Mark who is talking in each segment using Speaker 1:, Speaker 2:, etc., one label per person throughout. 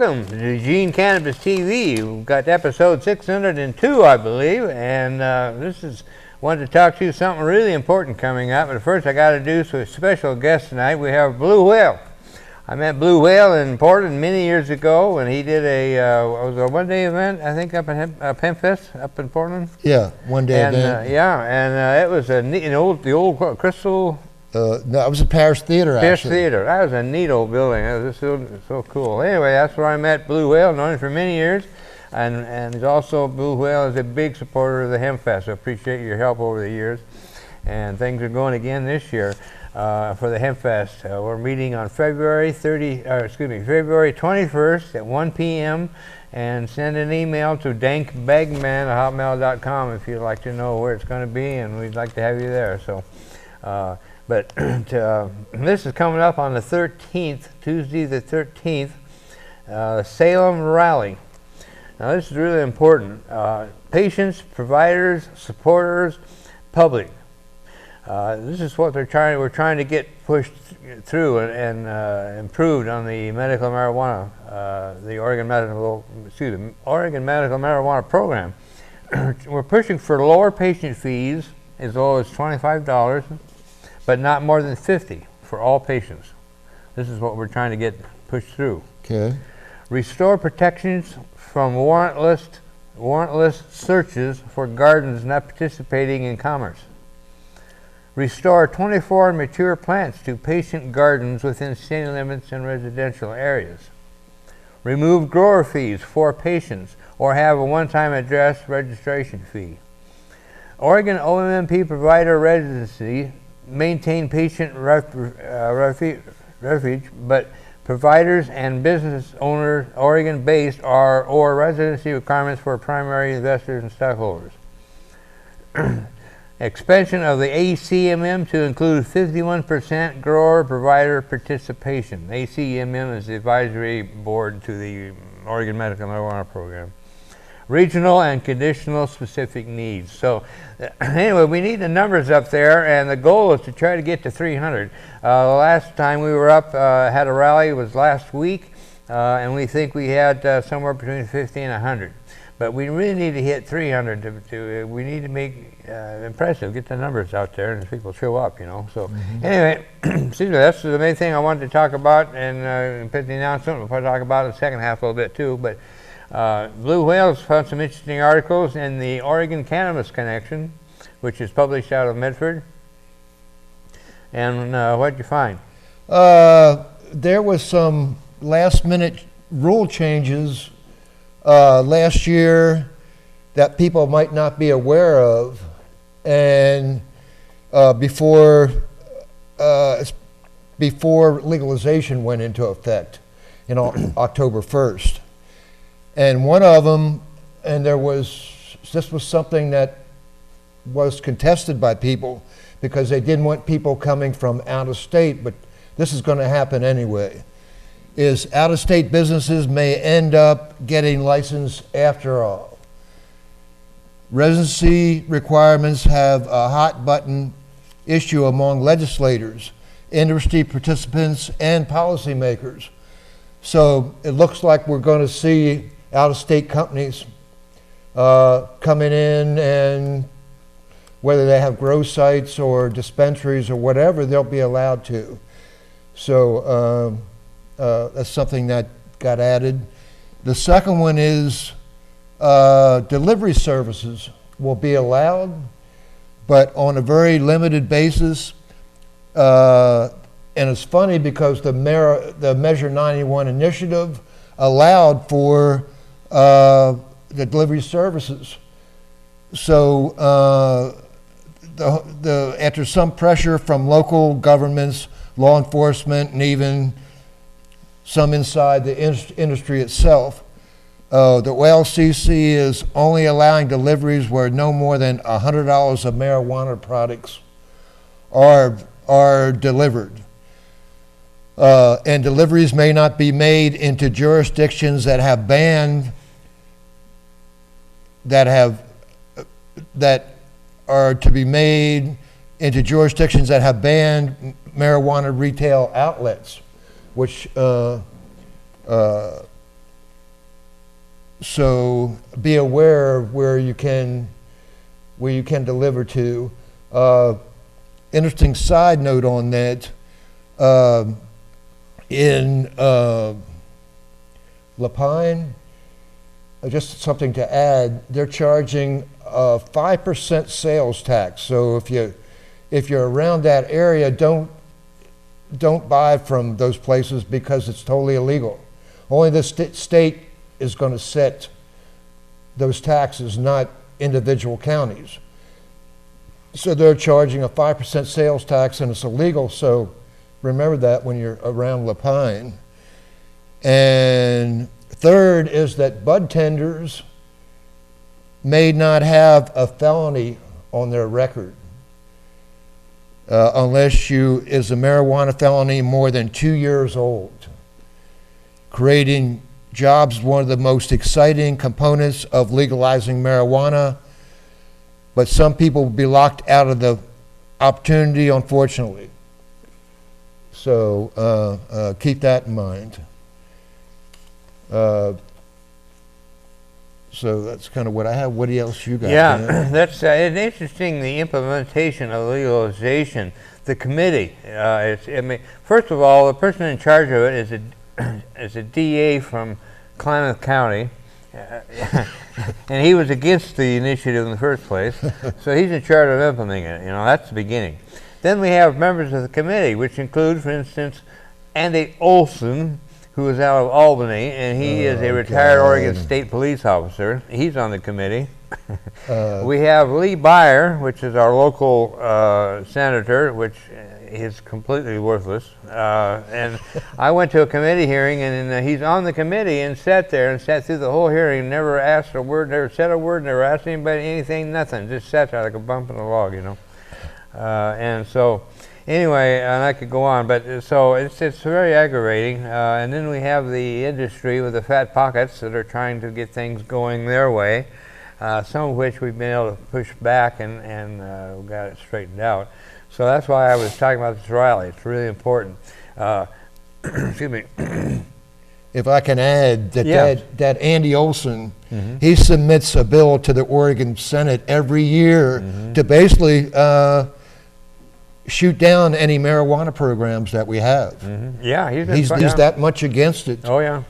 Speaker 1: Welcome to Eugene Cannabis TV. We've got episode 602, I believe, and this is wanted to talk to you something really important coming up. But first, I got to introduce a special guest tonight. We have Blue Whale. I met Blue Whale in Portland many years ago, and he did a was a one-day event, I think, up in Hempfest up in Portland.
Speaker 2: Yeah, one-day event.
Speaker 1: It was the old Crystal.
Speaker 2: No, it was a Paris Theater, actually.
Speaker 1: Paris Theater. That was a neat old building. It was so cool. Anyway, that's where I met Blue Whale, known him for many years. And he's also, Blue Whale is a big supporter of the Hempfest. So I appreciate your help over the years. And things are going again this year for the Hempfest. We're meeting on February 21st at 1 p.m. And send an email to dankbagman@hotmail.com if you'd like to know where it's going to be, and we'd like to have you there. So. But this is coming up on the 13th, Tuesday the 13th, Salem Rally. Now this is really important. Patients, providers, supporters, public. This is what we're trying to get pushed through and improved on the medical marijuana, the Oregon Medical Marijuana Program. We're pushing for lower patient fees as low as $25. But not more than 50 for all patients. This is what we're trying to get pushed through.
Speaker 2: Okay.
Speaker 1: Restore protections from warrantless searches for gardens not participating in commerce. Restore 24 mature plants to patient gardens within city limits and residential areas. Remove grower fees for patients or have a one-time address registration fee. Oregon OMP provider residency. Maintain patient refuge, but providers and business owners, Oregon-based, or residency requirements for primary investors and stockholders. Expansion of the ACMM to include 51% grower provider participation. ACMM is the advisory board to the Oregon Medical Marijuana Program. Regional and conditional specific needs. So anyway, we need the numbers up there, and the goal is to try to get to 300. The last time we were up, had a rally, was last week, and we think we had somewhere between 50 and 100. But we really need to hit 300 we need to make impressive, get the numbers out there, and people show up, you know. So anyway, excuse me, that's the main thing I wanted to talk about, and put the announcement. We'll probably talk about it in the second half a little bit too, but Blue Whale's found some interesting articles in the Oregon Cannabis Connection, which is published out of Medford. And what did you find?
Speaker 2: There was some last-minute rule changes last year that people might not be aware of, and before legalization went into effect in October 1st. And one of them, and this was something that was contested by people because they didn't want people coming from out of state, but this is going to happen anyway, is out of state businesses may end up getting licensed after all. Residency requirements have a hot button issue among legislators, industry participants, and policymakers. So it looks like we're going to see out-of-state companies coming in, and whether they have grow sites or dispensaries or whatever, they'll be allowed to. So that's something that got added. The second one is delivery services will be allowed, but on a very limited basis. And it's funny because the Measure 91 initiative allowed for the delivery services. So after some pressure from local governments, law enforcement, and even some inside the industry itself, the OLCC is only allowing deliveries where no more than $100 of marijuana products are delivered. And deliveries may not be made into jurisdictions that have banned, that are to be made into jurisdictions that have banned marijuana retail outlets, which So be aware of where you can deliver to. Interesting side note on that, in La Pine, just something to add, they're charging a 5% sales tax. So if you're around that area, don't buy from those places because it's totally illegal. Only the state is going to set those taxes, not individual counties. So they're charging a 5% sales tax and it's illegal, so remember that when you're around La Pine. And third is that bud tenders may not have a felony on their record unless is a marijuana felony more than 2 years old. Creating jobs is one of the most exciting components of legalizing marijuana, but some people will be locked out of the opportunity, unfortunately. So keep that in mind. So that's kind of what I have. What else you got?
Speaker 1: Yeah,
Speaker 2: Dan?
Speaker 1: that's it's interesting, the implementation of legalization. The committee, I mean, first of all, the person in charge of it is a DA from Klamath County. And he was against the initiative in the first place, so he's in charge of implementing it. That's the beginning. Then we have members of the committee, which include, for instance, Andy Olson, who is out of Albany, and he is a retired Oregon State police officer. He's on the committee. We have Lee Byer, which is our local senator, which is completely worthless. And I went to a committee hearing, and he's on the committee and sat there and sat through the whole hearing, never asked a word, never said a word, never asked anybody anything, nothing. Just sat there like a bump in a log, And so, anyway, and I could go on, but so it's very aggravating. And then we have the industry with the fat pockets that are trying to get things going their way. Some of which we've been able to push back and we got it straightened out. So that's why I was talking about this rally. It's really important. Excuse me.
Speaker 2: If I can add that,
Speaker 1: Yeah.
Speaker 2: that Andy Olson, he submits a bill to the Oregon Senate every year to basically shoot down any marijuana programs that we have.
Speaker 1: Yeah,
Speaker 2: He's that much against it.
Speaker 1: Oh, yeah.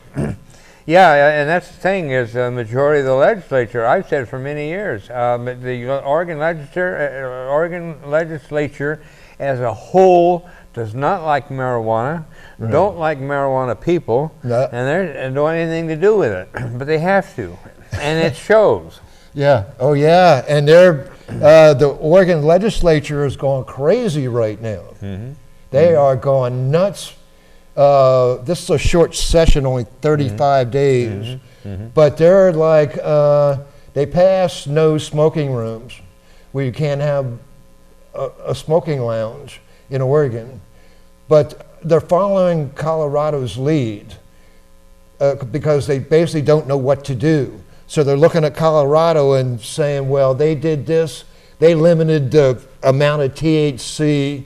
Speaker 1: Yeah, and that's the thing is the majority of the legislature, I've said for many years, the Oregon legislature as a whole does not like marijuana, don't like marijuana people,
Speaker 2: No.
Speaker 1: and don't want anything to do with it, but they have to, and it shows.
Speaker 2: Yeah. Oh, yeah. And the Oregon legislature is going crazy right now. They are going nuts. This is a short session, only 35 days, but they're like, they passed no smoking rooms where you can't have a smoking lounge in Oregon, but they're following Colorado's lead because they basically don't know what to do. So they're looking at Colorado and saying, well, they did this, they limited the amount of THC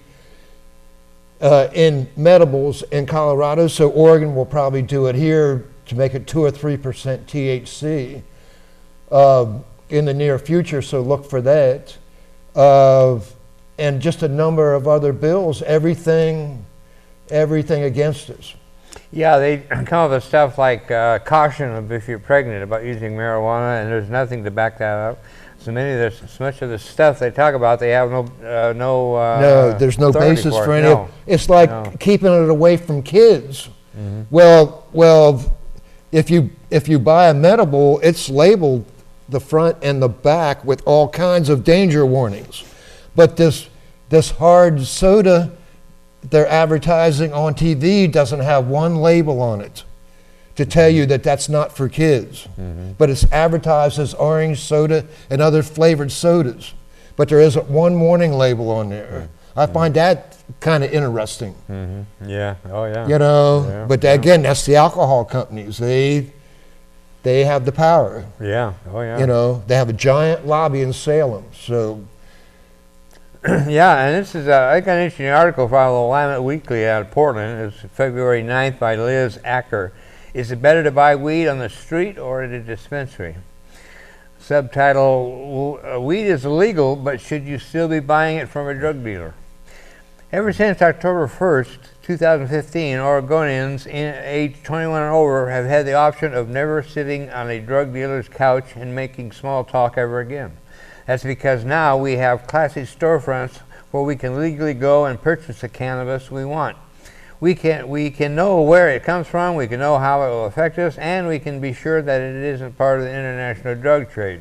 Speaker 2: in medibles in Colorado, so Oregon will probably do it here to make it 2 or 3% THC in the near future, so look for that. And just a number of other bills, everything against us.
Speaker 1: Yeah, they come up with stuff like caution if you're pregnant about using marijuana, and there's nothing to back that up. So much of the stuff they talk about, they have no
Speaker 2: there's no
Speaker 1: authority
Speaker 2: basis
Speaker 1: for
Speaker 2: for
Speaker 1: it.
Speaker 2: any.
Speaker 1: No.
Speaker 2: It's like keeping it away from kids. Well, if you buy a medible, it's labeled the front and the back with all kinds of danger warnings. But this hard soda they're advertising on TV doesn't have one label on it to tell you that that's not for kids. But it's advertised as orange soda and other flavored sodas. But there isn't one warning label on there. I find that kind of interesting.
Speaker 1: Yeah, oh yeah.
Speaker 2: Yeah, but again, that's the alcohol companies. They have the power.
Speaker 1: Yeah, oh yeah.
Speaker 2: They have a giant lobby in Salem. So
Speaker 1: yeah, and this is, I got an interesting article from the Willamette Weekly out of Portland. It's February 9th by Liz Acker. Is it better to buy weed on the street or at a dispensary? Subtitle, weed is illegal, but should you still be buying it from a drug dealer? Ever since October 1st, 2015, Oregonians age 21 and over have had the option of never sitting on a drug dealer's couch and making small talk ever again. That's because now we have classy storefronts where we can legally go and purchase the cannabis we want. We can know where it comes from, we can know how it will affect us, and we can be sure that it isn't part of the international drug trade.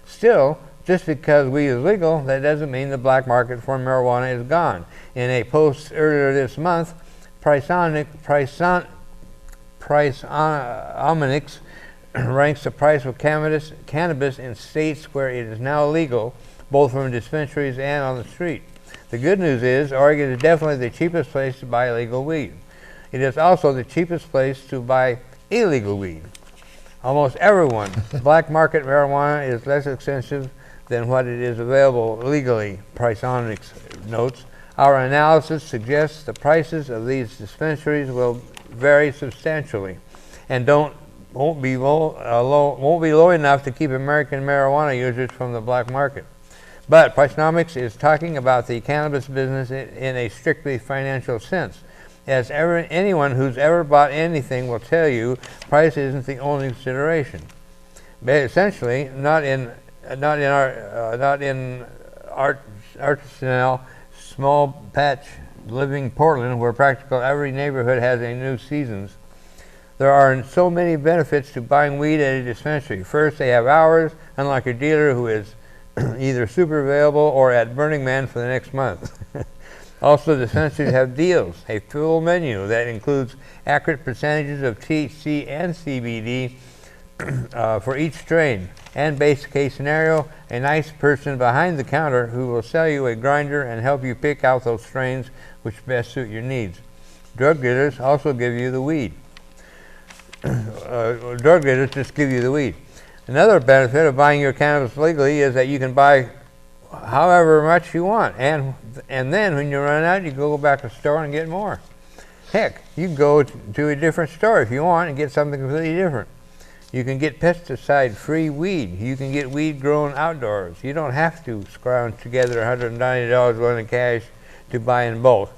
Speaker 1: Still, just because weed is legal, that doesn't mean the black market for marijuana is gone. In a post earlier this month, Priceonomics ranks the price of cannabis in states where it is now legal, both from dispensaries and on the street. The good news is Oregon is definitely the cheapest place to buy legal weed. It is also the cheapest place to buy illegal weed. Almost everyone, black market marijuana is less expensive than what it is available legally, Priceonomics notes. Our analysis suggests the prices of these dispensaries will vary substantially and won't be low enough to keep American marijuana users from the black market. But Priceonomics is talking about the cannabis business in a strictly financial sense. As anyone who's ever bought anything will tell you, price isn't the only consideration. But essentially, not in artisanal, small patch living Portland, where practically every neighborhood has a new Seasons. There are so many benefits to buying weed at a dispensary. First, they have hours, unlike a dealer who is either super available or at Burning Man for the next month. Also, dispensaries have deals, a full menu that includes accurate percentages of THC and CBD for each strain, and base case scenario, a nice person behind the counter who will sell you a grinder and help you pick out those strains which best suit your needs. Drug dealers also give you the weed. Drug dealers just give you the weed. Another benefit of buying your cannabis legally is that you can buy however much you want, and then when you run out, you go back to the store and get more. Heck, you can go to a different store if you want and get something completely different. You can get pesticide-free weed. You can get weed grown outdoors. You don't have to scrounge together $190 worth of cash to buy in bulk.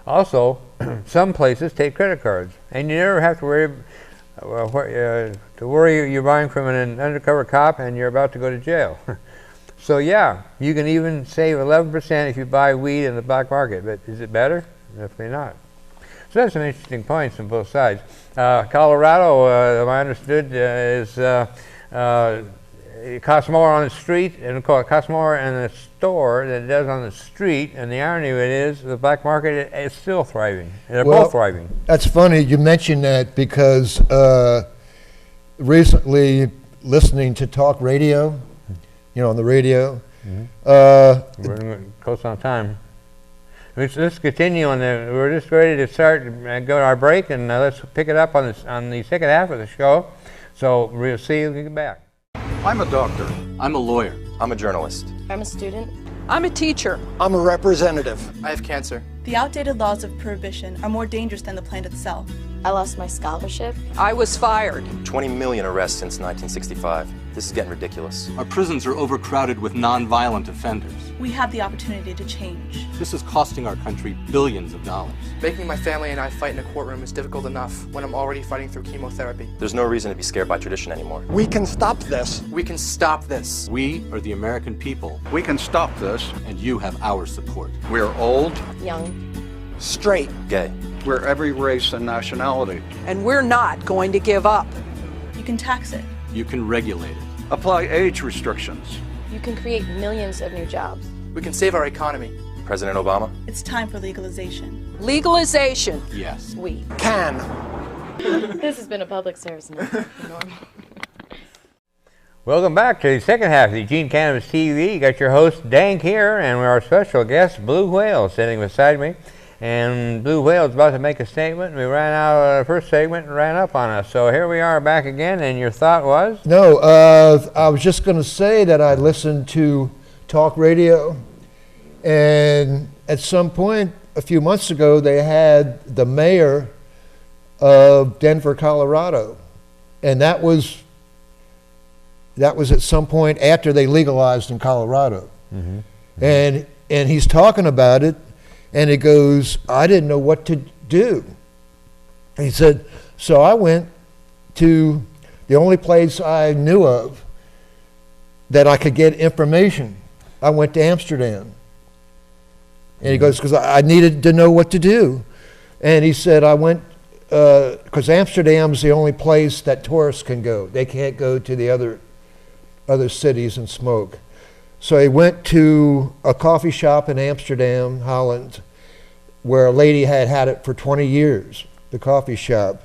Speaker 1: Also, some places take credit cards, and you never have to worry you're buying from an undercover cop and you're about to go to jail. So yeah, you can even save 11% if you buy weed in the black market, but is it better? Definitely not. So that's some interesting points on both sides. Colorado, I understood, it costs more on the street, and it costs more in the store than it does on the street. And the irony of it is, the black market is still thriving. They're both thriving. That's
Speaker 2: funny you mentioned that, because recently, listening to talk radio, on the radio.
Speaker 1: We're close on time. Let's continue on we're just ready to start and go to our break, and let's pick it up on the second half of the show. So we'll see you when we get back.
Speaker 3: I'm a doctor.
Speaker 4: I'm a lawyer.
Speaker 5: I'm a journalist.
Speaker 6: I'm a student.
Speaker 7: I'm a teacher.
Speaker 8: I'm a representative.
Speaker 9: I have cancer.
Speaker 10: The outdated laws of prohibition are more dangerous than the plant itself.
Speaker 6: I lost my scholarship.
Speaker 7: I was fired.
Speaker 5: 20 million arrests since 1965. This is getting ridiculous.
Speaker 4: Our prisons are overcrowded with non-violent offenders.
Speaker 10: We have the opportunity to change.
Speaker 4: This is costing our country billions of dollars.
Speaker 9: Making my family and I fight in a courtroom is difficult enough when I'm already fighting through chemotherapy.
Speaker 5: There's no reason to be scared by tradition anymore.
Speaker 8: We can stop this.
Speaker 9: We can stop this.
Speaker 4: We are the American people.
Speaker 3: We can stop this.
Speaker 4: And you have our support.
Speaker 3: We're old,
Speaker 6: young,
Speaker 8: straight,
Speaker 5: gay.
Speaker 3: We're every race and nationality.
Speaker 7: And we're not going to give up.
Speaker 10: You can tax it.
Speaker 4: You can regulate it.
Speaker 3: Apply age restrictions.
Speaker 6: You can create millions of new jobs.
Speaker 9: We can save our economy.
Speaker 5: President Obama?
Speaker 10: It's time for legalization.
Speaker 7: Legalization.
Speaker 4: Yes.
Speaker 6: We
Speaker 8: can.
Speaker 6: This has been a public service announcement.
Speaker 1: Welcome back to the second half of the Eugene Cannabis TV. You got your host, DanK, here, and our special guest, Blue Whale, sitting beside me. And Blue Whale is about to make a statement. We ran out of the first segment and ran up on us. So here we are back again, and your thought was?
Speaker 2: No, I was just going to say that I listened to talk radio, and at some point a few months ago, they had the mayor of Denver, Colorado. And that was at some point after they legalized in Colorado. And he's talking about it, and he goes, I didn't know what to do. And he said, so I went to the only place I knew of that I could get information. I went to Amsterdam. And he goes, because I needed to know what to do. And he said, I went, because Amsterdam's the only place that tourists can go. They can't go to the other cities and smoke. So he went to a coffee shop in Amsterdam, Holland, where a lady had it for 20 years, the coffee shop.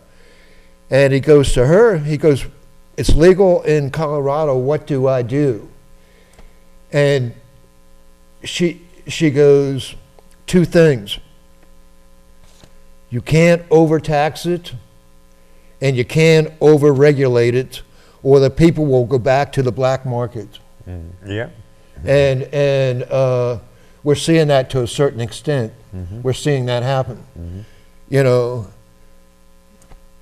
Speaker 2: And he goes to her, he goes, it's legal in Colorado, what do I do? And she goes, two things. You can't overtax it, and you can't over-regulate it, or the people will go back to the black market.
Speaker 1: Yeah.
Speaker 2: And we're seeing that to a certain extent. We're seeing that happen, you know,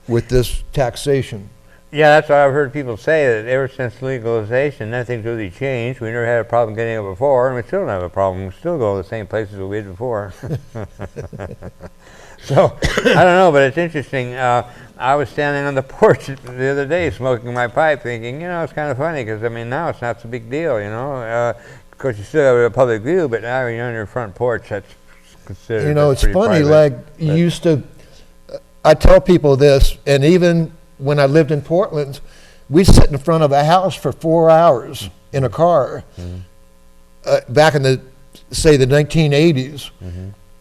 Speaker 2: with this taxation.
Speaker 1: Yeah, that's what I've heard people say, that ever since legalization, nothing's really changed. We never had a problem getting it before, and we still don't have a problem. We still go to the same places we did before. So, I don't know, but it's interesting. I was standing on the porch the other day smoking my pipe thinking, you know, it's kind of funny because, I mean, now it's not so big deal, you know. Of course, you still have a public view, but now you're on your front porch, that's considered.
Speaker 2: You know, it's
Speaker 1: pretty
Speaker 2: funny,
Speaker 1: private,
Speaker 2: like you used to, I tell people this, and even when I lived in Portland, we'd sit in front of a house for 4 hours in a car, back in the, say, the 1980s.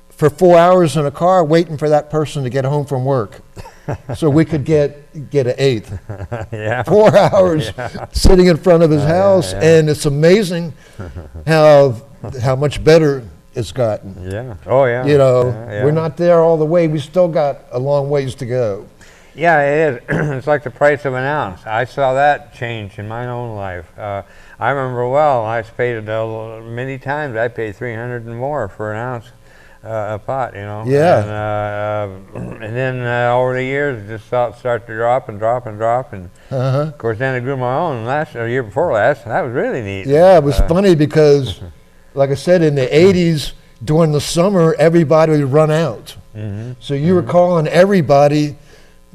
Speaker 2: For 4 hours in a car waiting for that person to get home from work so we could get an eighth. 4 hours sitting in front of his house, and it's amazing how much better it's gotten.
Speaker 1: Oh, yeah.
Speaker 2: You know, we're not there all the way. We still got a long ways to go.
Speaker 1: Yeah, it is. It's like the price of an ounce. I saw that change in my own life. I remember well, I paid many times. I paid $300 and more for an ounce. A pot, you know. And then over the years, it just started to drop and drop and drop, and of course, then I grew my own year before last. That was really neat.
Speaker 2: Yeah, it was funny because, like I said, in the '80s during the summer, everybody would run out. So you were calling everybody,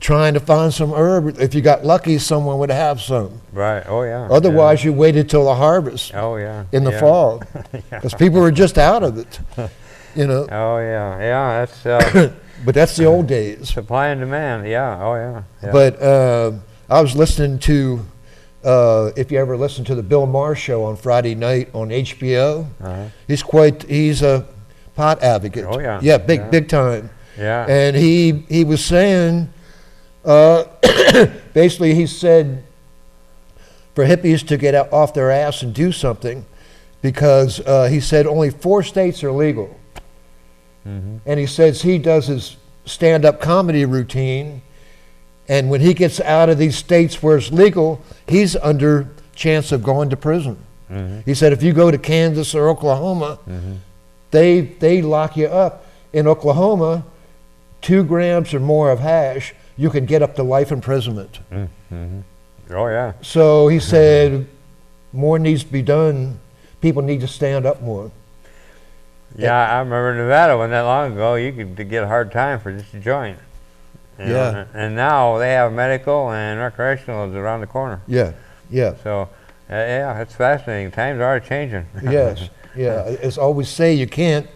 Speaker 2: trying to find some herb. If you got lucky, someone would have some.
Speaker 1: Right. Oh yeah.
Speaker 2: Otherwise, you waited till the harvest.
Speaker 1: Oh yeah.
Speaker 2: In the fall, because people were just out of it. You know.
Speaker 1: Oh yeah, yeah. That's.
Speaker 2: But that's the old days.
Speaker 1: Supply and demand. Yeah. Oh yeah.
Speaker 2: But I was listening to, if you ever listen to the Bill Maher show on Friday night on HBO, he's a pot advocate.
Speaker 1: Oh yeah.
Speaker 2: Yeah, big time.
Speaker 1: Yeah.
Speaker 2: And he was saying, basically he said, for hippies to get off their ass and do something, because he said only 4 states are legal. And he says he does his stand-up comedy routine, and when he gets out of these states where it's legal, he's under chance of going to prison. He said if you go to Kansas or Oklahoma, they lock you up. In Oklahoma, 2 grams or more of hash, you can get up to life imprisonment.
Speaker 1: Oh yeah.
Speaker 2: So he said more needs to be done. People need to stand up more.
Speaker 1: Yeah, I remember Nevada wasn't that long ago. You could get a hard time for just a joint. You know? And now they have medical and recreational around the corner.
Speaker 2: Yeah.
Speaker 1: So, yeah, it's fascinating. Times are changing.
Speaker 2: Yes. Yeah. As I always say, you can't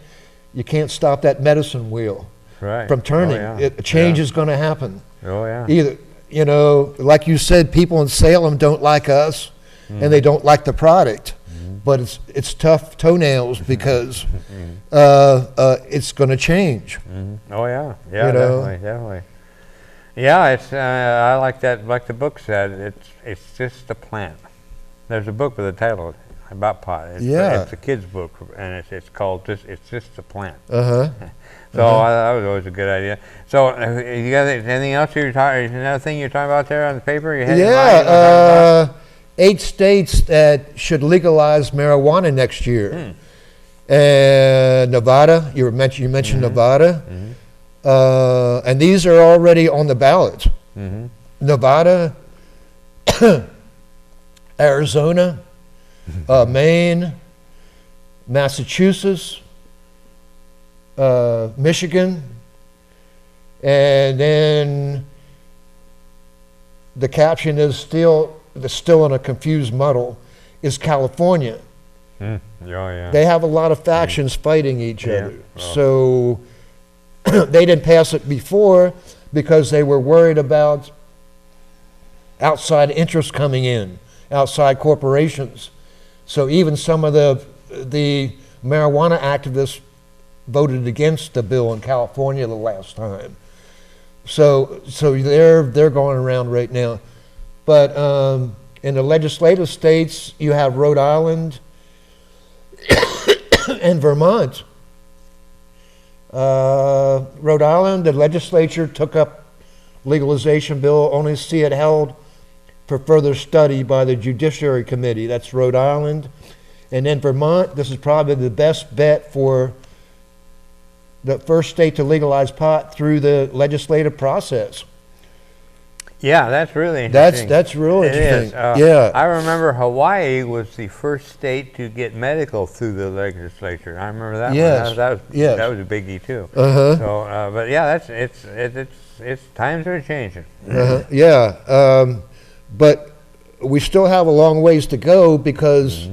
Speaker 2: stop that medicine wheel from turning.
Speaker 1: Oh, yeah.
Speaker 2: Change is going to happen.
Speaker 1: Oh yeah.
Speaker 2: Either, you know, like you said, people in Salem don't like us, and they don't like the product. But it's tough toenails because it's going to change.
Speaker 1: Oh yeah, definitely. Yeah, it's I like that. Like the book said, it's just a plant. There's a book with a title about pot. It's a kid's book, and it's called it's just a plant. So that was always a good idea. So you got anything else another thing you're talking about there on the paper? You had
Speaker 2: 8 states that should legalize marijuana next year. Nevada, you mentioned Nevada. And these are already on the ballot. Nevada, Arizona, Maine, Massachusetts, Michigan, and then the caption is still in a confused muddle, is California. They have a lot of factions fighting each other. So they didn't pass it before because they were worried about outside interests coming in, outside corporations. So even some of the marijuana activists voted against the bill in California the last time. So they're going around right now. But in the legislative states, you have Rhode Island and Vermont. Rhode Island, the legislature took up legalization bill, only see it held for further study by the Judiciary Committee. That's Rhode Island. And then Vermont, this is probably the best bet for the first state to legalize pot through the legislative process.
Speaker 1: Yeah, that's really interesting.
Speaker 2: That's real interesting.
Speaker 1: Yeah. I remember Hawaii was the first state to get medical through the legislature. I remember that one. That was a biggie too. So, but yeah, it's times are changing.
Speaker 2: But we still have a long ways to go because,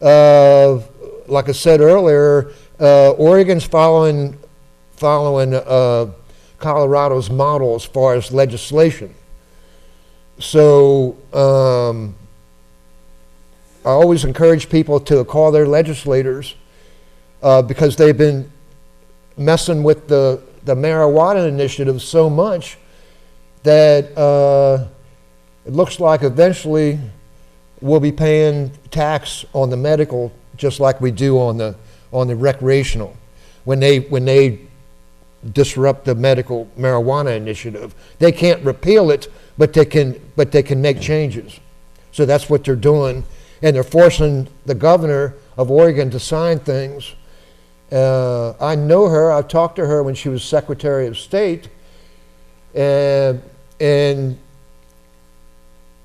Speaker 2: like I said earlier, Oregon's following Colorado's model as far as legislation. So I always encourage people to call their legislators because they've been messing with the marijuana initiative so much that it looks like eventually we'll be paying tax on the medical just like we do on the recreational when they disrupt the medical marijuana initiative. They can't repeal it, but they can make changes. So that's what they're doing, and they're forcing the governor of Oregon to sign things. I know her. I've talked to her when she was Secretary of State, and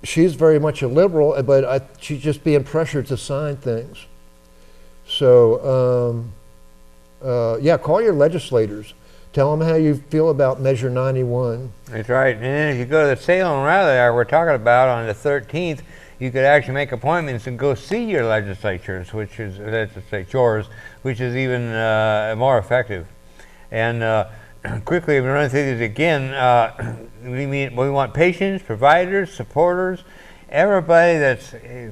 Speaker 2: she's very much a liberal, but she's just being pressured to sign things. So yeah, call your legislators. Tell them how you feel about Measure 91.
Speaker 1: That's right. And then if you go to the Salem rally we're talking about on the 13th, you could actually make appointments and go see your legislators, which is even more effective. And quickly, we run through these again. We want patients, providers, supporters, everybody that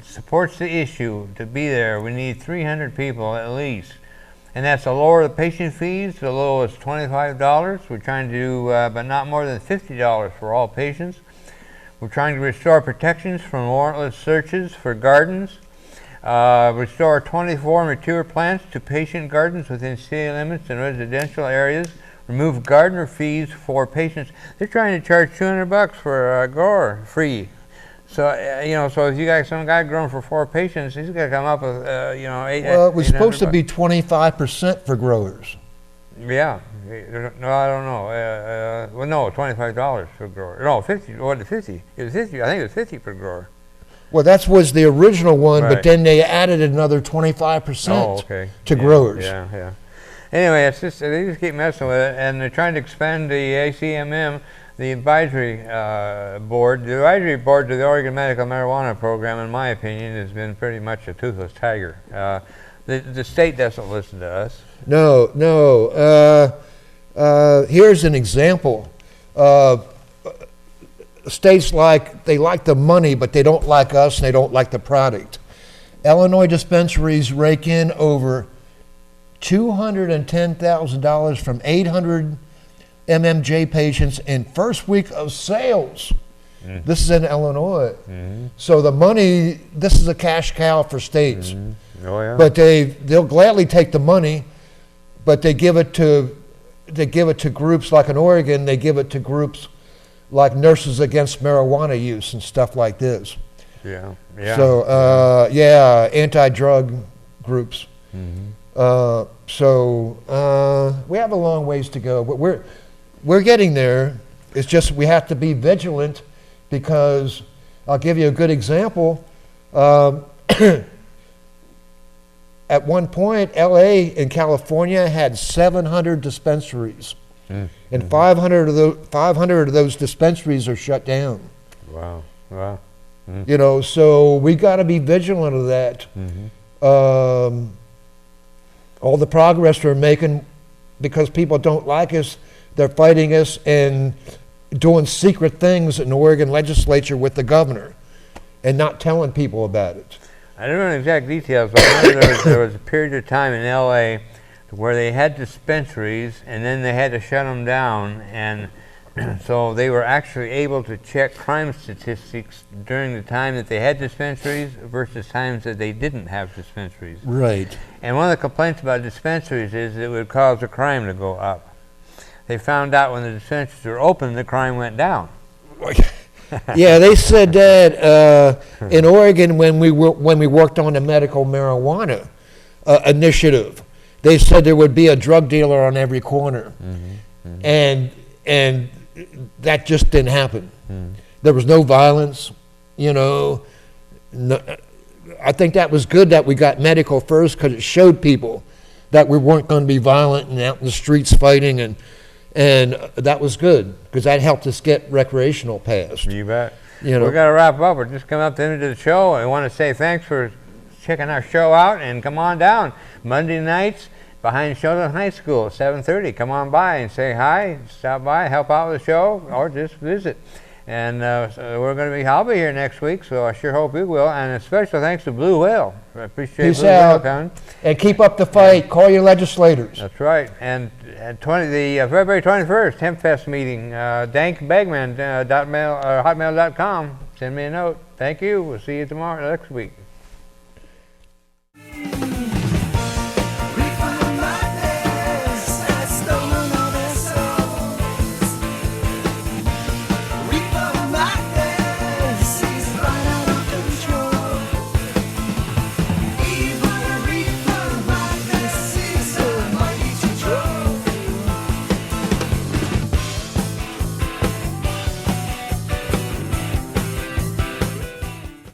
Speaker 1: supports the issue to be there. We need 300 people at least. And that's to lower the patient fees to as low as $25. We're trying to do, but not more than $50 for all patients. We're trying to restore protections from warrantless searches for gardens. Restore 24 mature plants to patient gardens within city limits and residential areas. Remove gardener fees for patients. They're trying to charge $200 for a grower free. So so if you got some guy growing for 4 patients, he's got to come up with
Speaker 2: Well, it was supposed to be 25% for growers.
Speaker 1: Yeah. No, I don't know. Well, no, $25 per grower. No, 50. What the 50? It was 50. I think it was 50 per grower.
Speaker 2: Well, that was the original one, but then they added another 25% to growers.
Speaker 1: Yeah. Anyway, it's just they just keep messing with it, and they're trying to expand the ACMM, the advisory board. The advisory board to the Oregon Medical Marijuana Program, in my opinion, has been pretty much a toothless tiger. The state doesn't listen to us.
Speaker 2: No. Here's an example. States they like the money, but they don't like us, and they don't like the product. Illinois dispensaries rake in over $210,000 from 800 MMJ patients in first week of sales. This is in Illinois. So the money, this is a cash cow for states.
Speaker 1: Oh, yeah.
Speaker 2: But they'll gladly take the money, but they give it to groups like in Oregon. They give it to groups like Nurses Against Marijuana Use and stuff like this.
Speaker 1: Yeah.
Speaker 2: So anti-drug groups. So we have a long ways to go, but we're getting there. It's just we have to be vigilant because I'll give you a good example. At one point, LA in California had 700 dispensaries. And 500 of those dispensaries are shut down.
Speaker 1: Wow. Wow.
Speaker 2: You know, so we got to be vigilant of that. All the progress we're making, because people don't like us, they're fighting us and doing secret things in the Oregon legislature with the governor and not telling people about it.
Speaker 1: I don't know the exact details, but I remember there was a period of time in LA where they had dispensaries and then they had to shut them down, and so they were actually able to check crime statistics during the time that they had dispensaries versus times that they didn't have dispensaries.
Speaker 2: Right.
Speaker 1: And one of the complaints about dispensaries is it would cause the crime to go up. They found out when the dispensaries were open, the crime went down.
Speaker 2: Yeah, they said that in Oregon when we worked on the medical marijuana initiative, they said there would be a drug dealer on every corner, and that just didn't happen. There was no violence, you know. I think that was good that we got medical first because it showed people that we weren't going to be violent and out in the streets fighting, and that was good because that helped us get recreational passed.
Speaker 1: You bet.
Speaker 2: You know,
Speaker 1: We're going to wrap up. We're just coming up to the end of the show. I want to say thanks for checking our show out, and come on down Monday nights behind Sheldon High School, 7:30. Come on by and say hi, stop by, help out with the show, or just visit. And so I'll be here next week, so I sure hope you will. And a special thanks to Blue Whale. I appreciate
Speaker 2: Peace
Speaker 1: Blue Whale
Speaker 2: out.
Speaker 1: coming.
Speaker 2: And keep up the fight. Call your legislators.
Speaker 1: That's right. And February 21st, Hempfest meeting, DanK Bagman, hotmail.com. Send me a note. Thank you. We'll see you tomorrow, next week.